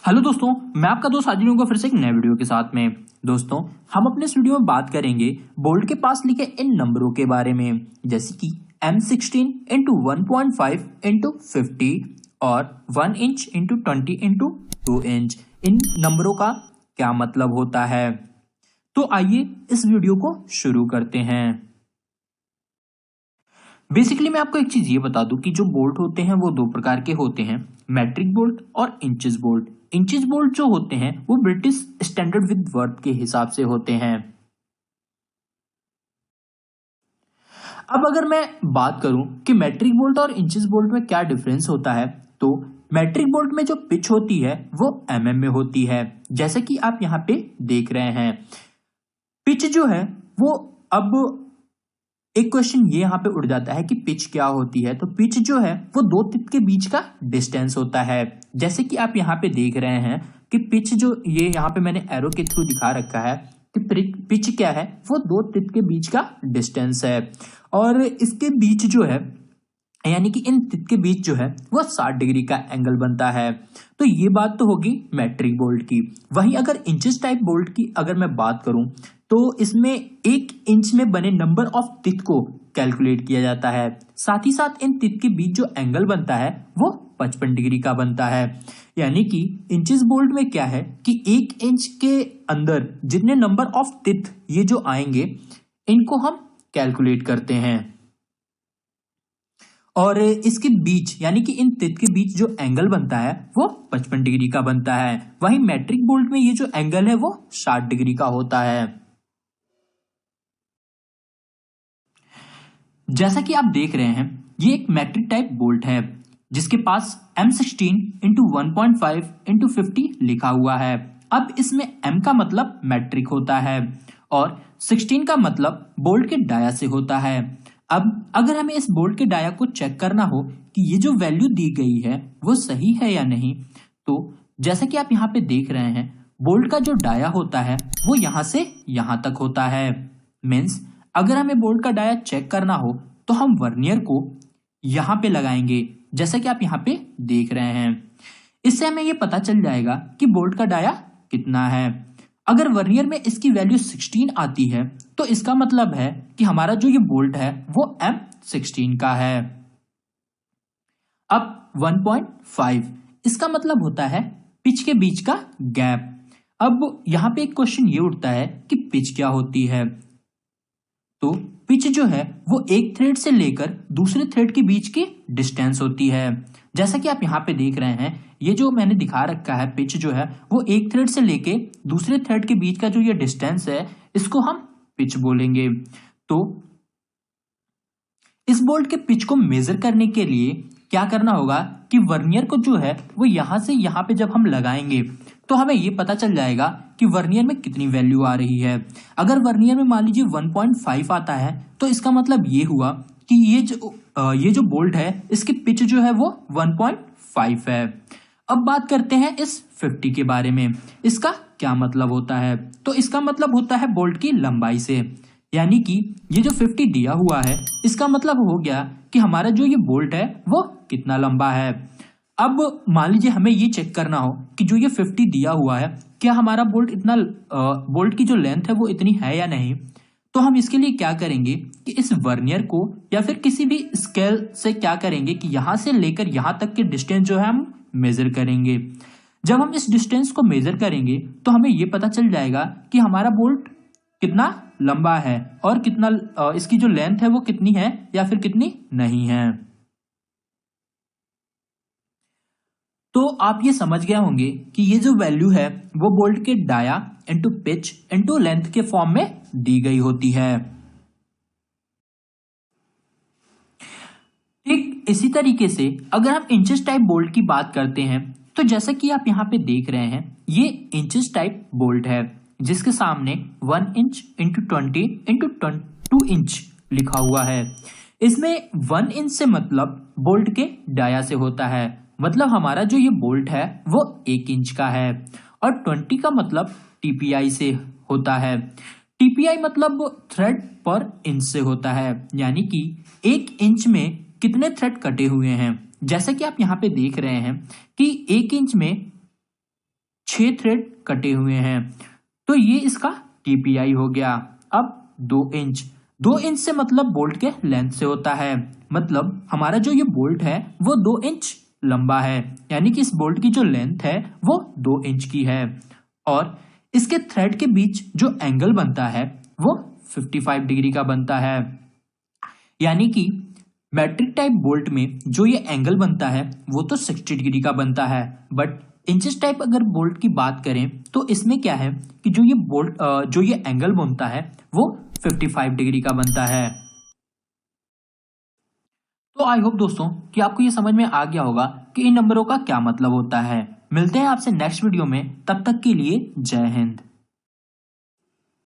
Hello दोस्तों, मैं आपका दोस्त हाजिर हूँ फिर से एक नए वीडियो के साथ में। दोस्तों, हम अपने इस वीडियो में बात करेंगे बोल्ट के पास लिखे इन नंबरों के बारे में, जैसे कि M16 इंटू 1.5 इंटू 50 और 1 इंच इंटू 20 इंटू 2 इंच। इन नंबरों का क्या मतलब होता है? तो आइए इस वीडियो को शुरू करते हैं। बेसिकली मैं आपको एक चीज ये बता दूं कि जो बोल्ट होते हैं वो दो प्रकार के होते हैं, मैट्रिक बोल्ट और इंचेस बोल्ट। इंचेस बोल्ट जो होते हैं वो ब्रिटिश स्टैंडर्ड विद वर्थ के हिसाब से होते हैं। अब अगर मैं बात करूं कि मैट्रिक बोल्ट और इंचेस बोल्ट में क्या डिफरेंस होता है, तो मैट्रिक बोल्ट में जो पिच होती है वो mm में होती है, जैसे कि आप यहाँ पे देख रहे हैं। पिच जो है वो, अब एक क्वेश्चन ये यहाँ पे उड़ जाता है कि पिच क्या होती है। तो पिच जो है वो दो टिप के बीच का डिस्टेंस होता है, जैसे कि आप यहाँ पे देख रहे हैं कि पिच जो ये यहाँ पे मैंने एरो के थ्रू दिखा रखा है कि पिच क्या है, वो दो टिप के बीच का डिस्टेंस है। और इसके बीच जो है, यानी कि इन टिप के बीच जो है वो 60 डिग्री का एंगल बनता है। तो ये बात तो होगी मैट्रिक बोल्ट की। वहीं अगर इंचेस टाइप बोल्ट की अगर मैं बात करूं, तो इसमें 1 इंच में बने नंबर ऑफ टिप को कैलकुलेट किया जाता है। साथ ही साथ इन टिप के बीच जो एंगल बनता है वो 55 डिग्री का बनता है। यानी कि इंचेस बोल्ट में क्या है कि 1 इंच के अंदर जितने नंबर ऑफ टिप ये जो आएंगे, इनको हम कैलकुलेट करते हैं। और इसके बीच यानी कि इन टिप के बीच जो एंगल बनता है वो 55 डिग्री का बनता है। वहीं मैट्रिक बोल्ट में ये जो एंगल है वो 60 डिग्री का होता है। जैसा कि आप देख रहे हैं, ये एक मैट्रिक टाइप बोल्ट है जिसके पास M16 इंटू 1.5 इंटू 50 लिखा हुआ है। अब इसमें M का मतलब मैट्रिक होता है और 16 का मतलब बोल्ट के डाया से होता है। अब अगर हमें इस बोल्ट के डाया को चेक करना हो कि ये जो वैल्यू दी गई है वो सही है या नहीं, तो जैसा कि आप यहाँ पे देख रहे हैं, बोल्ट का जो डाया होता है वो यहां से यहां तक होता है। मीन्स अगर हमें बोल्ट का डाया चेक करना हो तो हम वर्नियर को यहां पे लगाएंगे, जैसा कि आप यहां पे देख रहे हैं। इससे हमें ये पता चल जाएगा कि बोल्ट का डाया कितना है। अगर वर्नियर में इसकी वैल्यू 16 आती है तो इसका मतलब है कि हमारा जो ये बोल्ट है वो M16 का है। अब 1.5 इसका मतलब होता है पिच के बीच का गैप। अब यहां पे एक क्वेश्चन ये उठता है कि पिच क्या होती है। तो पिच जो है वो एक थ्रेड से लेकर दूसरे थ्रेड के बीच की डिस्टेंस होती है। जैसा कि आप यहाँ पे देख रहे हैं, ये जो मैंने दिखा रखा है पिच जो है वो एक थ्रेड से लेके दूसरे थ्रेड के बीच का जो ये डिस्टेंस है, इसको हम पिच बोलेंगे। तो इस बोल्ट के पिच को मेजर करने के लिए क्या करना होगा कि वर्नियर को जो है वो यहां से यहां पे जब हम लगाएंगे तो हमें ये पता चल जाएगा कि वर्नियर में कितनी वैल्यू आ रही है। अगर वर्नियर में मान लीजिए 1.5 आता है तो इसका मतलब ये हुआ कि ये जो बोल्ट है इसकी पिच जो है वो 1.5 है। अब बात करते हैं इस 50 के बारे में। इसका क्या मतलब होता है? तो इसका मतलब होता है बोल्ट की लंबाई से। यानी कि ये जो 50 दिया हुआ है इसका मतलब हो गया कि हमारा जो ये बोल्ट है वो कितना लंबा है। अब मान लीजिए हमें ये चेक करना हो कि जो ये 50 दिया हुआ है, क्या हमारा बोल्ट की जो लेंथ है वो इतनी है या नहीं। तो हम इसके लिए क्या करेंगे कि इस वर्नियर को या फिर किसी भी स्केल से क्या करेंगे कि यहां से लेकर यहां तक के डिस्टेंस जो है हम मेजर करेंगे। जब हम इस डिस्टेंस को मेजर करेंगे तो हमें यह पता चल जाएगा कि हमारा बोल्ट कितना लंबा है और कितना इसकी जो लेंथ है वो कितनी है या फिर कितनी नहीं है। तो आप ये समझ गए होंगे कि ये जो वैल्यू है वो बोल्ट के dia into pitch into length के फॉर्म में दी गई होती है। ठीक इसी तरीके से अगर हम इंचेस टाइप बोल्ट की बात करते हैं, तो जैसा कि आप यहाँ पे देख रहे हैं, ये इंचेस टाइप बोल्ट है जिसके सामने 1 इंच इंटू 20 इंटू 2 इंच लिखा हुआ है। इसमें 1 इंच से मतलब बोल्ट के डाया से होता है, मतलब हमारा जो ये बोल्ट है वो 1 इंच का है। और 20 का मतलब टीपीआई से होता है। टीपीआई मतलब थ्रेड पर इंच से होता है, यानी कि 1 इंच में कितने थ्रेड कटे हुए हैं। जैसे कि आप यहाँ पे देख रहे हैं कि 1 इंच में 6 थ्रेड कटे हुए हैं। तो ये इसका टीपीआई हो गया। अब 2 इंच से मतलब बोल्ट के लेंथ से होता है, मतलब हमारा जो ये बोल्ट है वो 2 इंच लंबा है, यानी कि इस बोल्ट की जो लेंथ है वो 2 इंच की है। और इसके थ्रेड के बीच जो एंगल बनता है वो 55 डिग्री का बनता है, यानी कि मैट्रिक टाइप बोल्ट में जो ये एंगल बनता है वो तो 60 डिग्री का बनता है, बट इंचेस टाइप अगर बोल्ट की बात करें तो इसमें क्या है कि जो ये एंगल बनता है वो 55 डिग्री का बनता है। तो आई होप दोस्तों कि आपको ये समझ में आ गया होगा कि इन नंबरों का क्या मतलब होता है। मिलते हैं आपसे नेक्स्ट वीडियो में, तब तक के लिए जय हिंद।